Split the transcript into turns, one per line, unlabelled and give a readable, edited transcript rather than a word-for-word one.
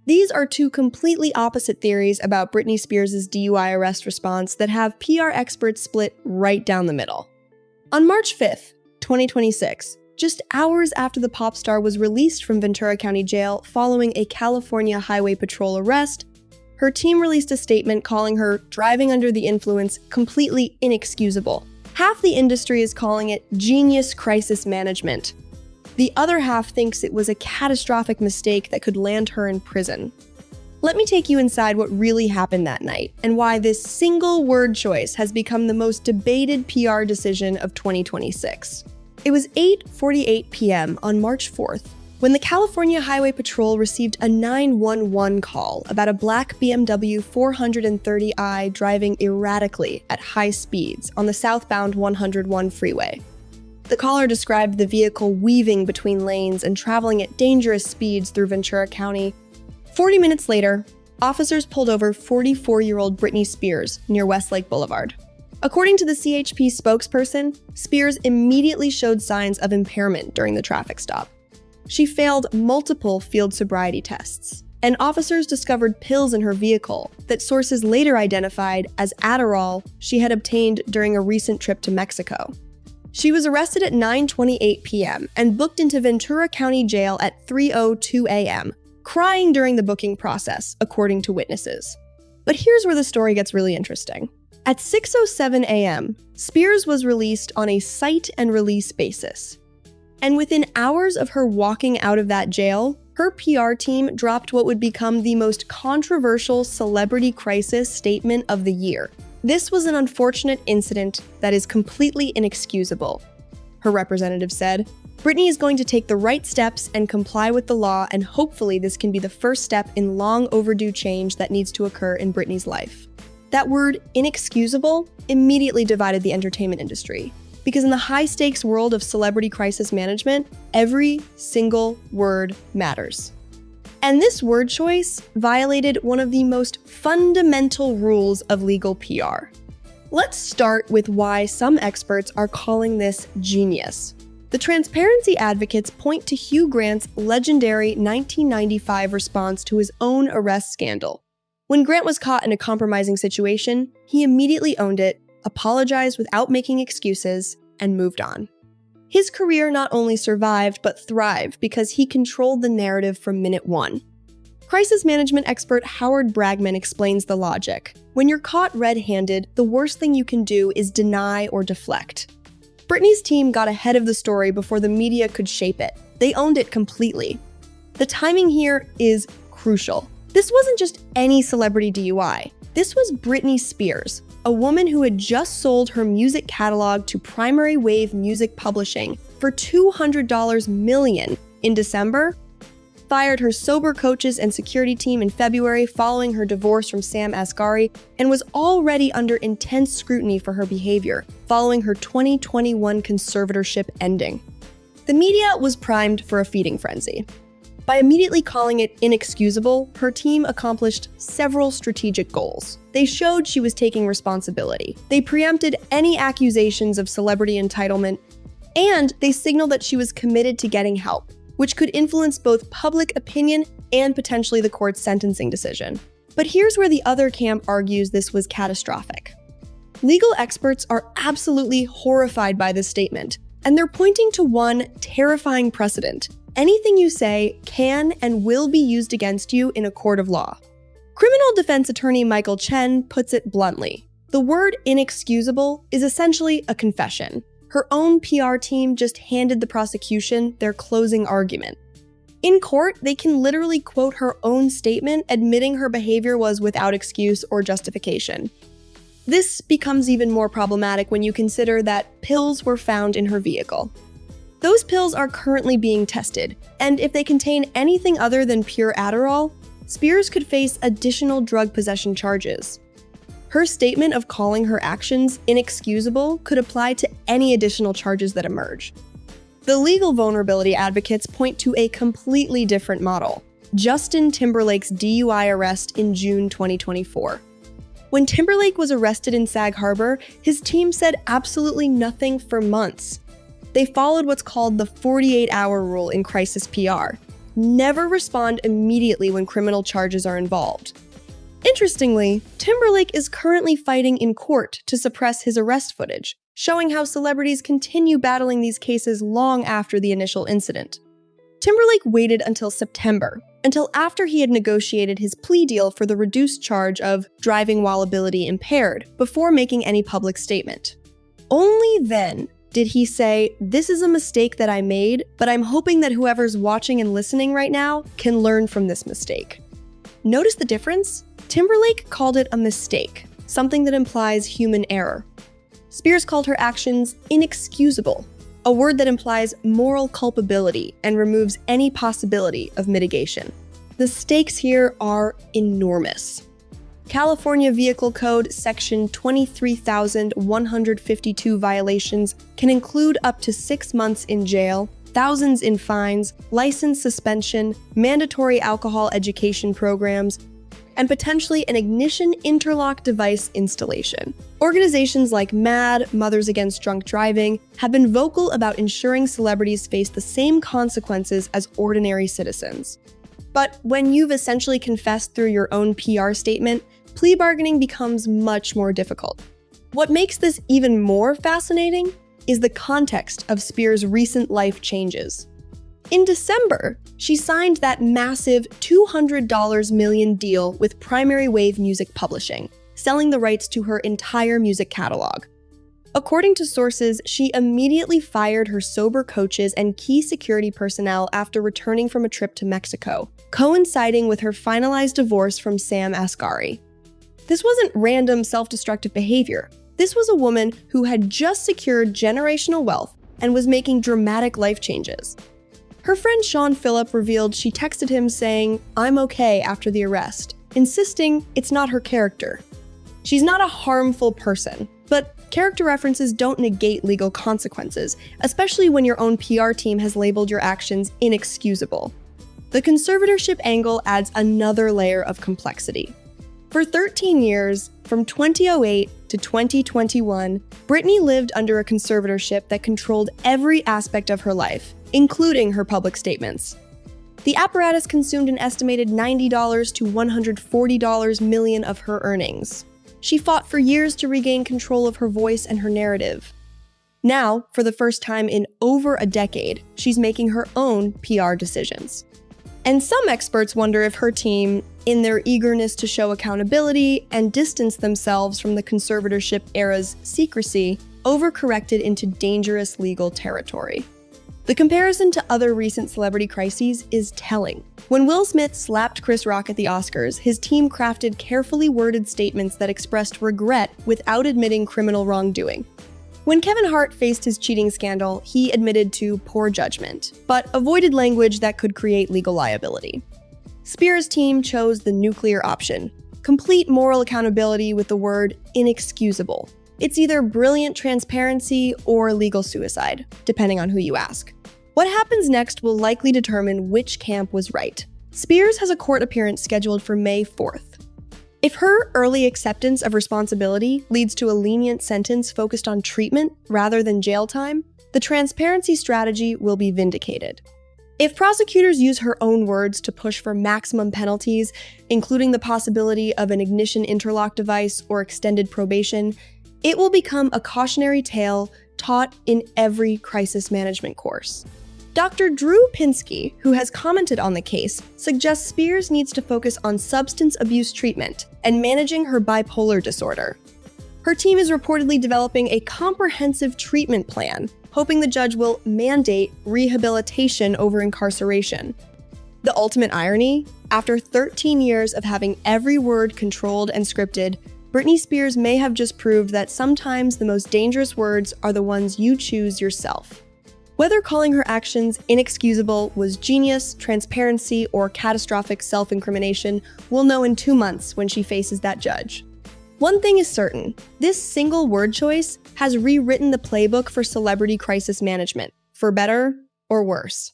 These are two completely opposite theories about Britney Spears' DUI arrest response that have PR experts split right down the middle. On March 5th, 2026, just hours after the pop star was released from Ventura County Jail following a California Highway Patrol arrest, her team released a statement calling her driving under the influence completely inexcusable. Half the industry is calling it genius crisis management. The other half thinks it was a catastrophic mistake that could land her in prison. Let me take you inside what really happened that night and why this single word choice has become the most debated PR decision of 2026. It was 8:48 p.m. on March 4th when the California Highway Patrol received a 911 call about a black BMW 430i driving erratically at high speeds on the southbound 101 freeway. The caller described the vehicle weaving between lanes and traveling at dangerous speeds through Ventura County. 40 minutes later, officers pulled over 44-year-old Britney Spears near Westlake Boulevard. According to the CHP spokesperson, Spears immediately showed signs of impairment during the traffic stop. She failed multiple field sobriety tests, and officers discovered pills in her vehicle that sources later identified as Adderall she had obtained during a recent trip to Mexico. She was arrested at 9:28 p.m. and booked into Ventura County Jail at 3:02 a.m., crying during the booking process, according to witnesses. But here's where the story gets really interesting. At 6:07 a.m., Spears was released on a cite and release basis. And within hours of her walking out of that jail, her PR team dropped what would become the most controversial celebrity crisis statement of the year. This was an unfortunate incident that is completely inexcusable, her representative said. Britney is going to take the right steps and comply with the law, and hopefully this can be the first step in long overdue change that needs to occur in Britney's life. That word, inexcusable, immediately divided the entertainment industry. Because in the high-stakes world of celebrity crisis management, every single word matters. And this word choice violated one of the most fundamental rules of legal PR. Let's start with why some experts are calling this genius. The transparency advocates point to Hugh Grant's legendary 1995 response to his own arrest scandal. When Grant was caught in a compromising situation, he immediately owned it, apologized without making excuses, and moved on. His career not only survived but thrived because he controlled the narrative from minute one. Crisis management expert Howard Bragman explains the logic. When you're caught red-handed, the worst thing you can do is deny or deflect. Britney's team got ahead of the story before the media could shape it. They owned it completely. The timing here is crucial. This wasn't just any celebrity DUI. This was Britney Spears, a woman who had just sold her music catalog to Primary Wave Music Publishing for $200 million in December, fired her sober coaches and security team in February following her divorce from Sam Asghari, and was already under intense scrutiny for her behavior following her 2021 conservatorship ending. The media was primed for a feeding frenzy. By immediately calling it inexcusable, her team accomplished several strategic goals. They showed she was taking responsibility. They preempted any accusations of celebrity entitlement, and they signaled that she was committed to getting help, which could influence both public opinion and potentially the court's sentencing decision. But here's where the other camp argues this was catastrophic. Legal experts are absolutely horrified by this statement, and they're pointing to one terrifying precedent. Anything you say can and will be used against you in a court of law. Criminal defense attorney Michael Chen puts it bluntly. The word inexcusable is essentially a confession. Her own PR team just handed the prosecution their closing argument. In court, they can literally quote her own statement admitting her behavior was without excuse or justification. This becomes even more problematic when you consider that pills were found in her vehicle. Those pills are currently being tested, and if they contain anything other than pure Adderall, Spears could face additional drug possession charges. Her statement of calling her actions inexcusable could apply to any additional charges that emerge. The legal vulnerability advocates point to a completely different model: Justin Timberlake's DUI arrest in June 2024. When Timberlake was arrested in Sag Harbor, his team said absolutely nothing for months. They followed what's called the 48-hour rule in crisis PR. never respond immediately when criminal charges are involved. Interestingly, Timberlake is currently fighting in court to suppress his arrest footage, showing how celebrities continue battling these cases long after the initial incident. Timberlake waited until September, until after he had negotiated his plea deal for the reduced charge of driving while ability impaired, before making any public statement. Only then did he say, "This is a mistake that I made, but I'm hoping that whoever's watching and listening right now can learn from this mistake." Notice the difference? Timberlake called it a mistake, something that implies human error. Spears called her actions inexcusable, a word that implies moral culpability and removes any possibility of mitigation. The stakes here are enormous. California Vehicle Code Section 23,152 violations can include up to 6 months in jail, thousands in fines, license suspension, mandatory alcohol education programs, and potentially an ignition interlock device installation. Organizations like MAD, Mothers Against Drunk Driving, have been vocal about ensuring celebrities face the same consequences as ordinary citizens. But when you've essentially confessed through your own PR statement, plea bargaining becomes much more difficult. What makes this even more fascinating is the context of Spears' recent life changes. In December, she signed that massive $200 million deal with Primary Wave Music Publishing, selling the rights to her entire music catalog. According to sources, she immediately fired her sober coaches and key security personnel after returning from a trip to Mexico, coinciding with her finalized divorce from Sam Asghari. This wasn't random self-destructive behavior. This was a woman who had just secured generational wealth and was making dramatic life changes. Her friend Sean Phillip revealed she texted him saying, "I'm okay," after the arrest, insisting it's not her character. She's not a harmful person, but character references don't negate legal consequences, especially when your own PR team has labeled your actions inexcusable. The conservatorship angle adds another layer of complexity. For 13 years, from 2008 to 2021, Britney lived under a conservatorship that controlled every aspect of her life, including her public statements. The apparatus consumed an estimated $90 to $140 million of her earnings. She fought for years to regain control of her voice and her narrative. Now, for the first time in over a decade, she's making her own PR decisions. And some experts wonder if her team, in their eagerness to show accountability and distance themselves from the conservatorship era's secrecy, overcorrected into dangerous legal territory. The comparison to other recent celebrity crises is telling. When Will Smith slapped Chris Rock at the Oscars, his team crafted carefully worded statements that expressed regret without admitting criminal wrongdoing. When Kevin Hart faced his cheating scandal, he admitted to poor judgment, but avoided language that could create legal liability. Spears' team chose the nuclear option, complete moral accountability with the word inexcusable. It's either brilliant transparency or legal suicide, depending on who you ask. What happens next will likely determine which camp was right. Spears has a court appearance scheduled for May 4th. If her early acceptance of responsibility leads to a lenient sentence focused on treatment rather than jail time, the transparency strategy will be vindicated. If prosecutors use her own words to push for maximum penalties, including the possibility of an ignition interlock device or extended probation, it will become a cautionary tale taught in every crisis management course. Dr. Drew Pinsky, who has commented on the case, suggests Spears needs to focus on substance abuse treatment and managing her bipolar disorder. Her team is reportedly developing a comprehensive treatment plan, hoping the judge will mandate rehabilitation over incarceration. The ultimate irony? After 13 years of having every word controlled and scripted, Britney Spears may have just proved that sometimes the most dangerous words are the ones you choose yourself. Whether calling her actions inexcusable was genius, transparency, or catastrophic self-incrimination, we'll know in 2 months when she faces that judge. One thing is certain, this single word choice has rewritten the playbook for celebrity crisis management, for better or worse.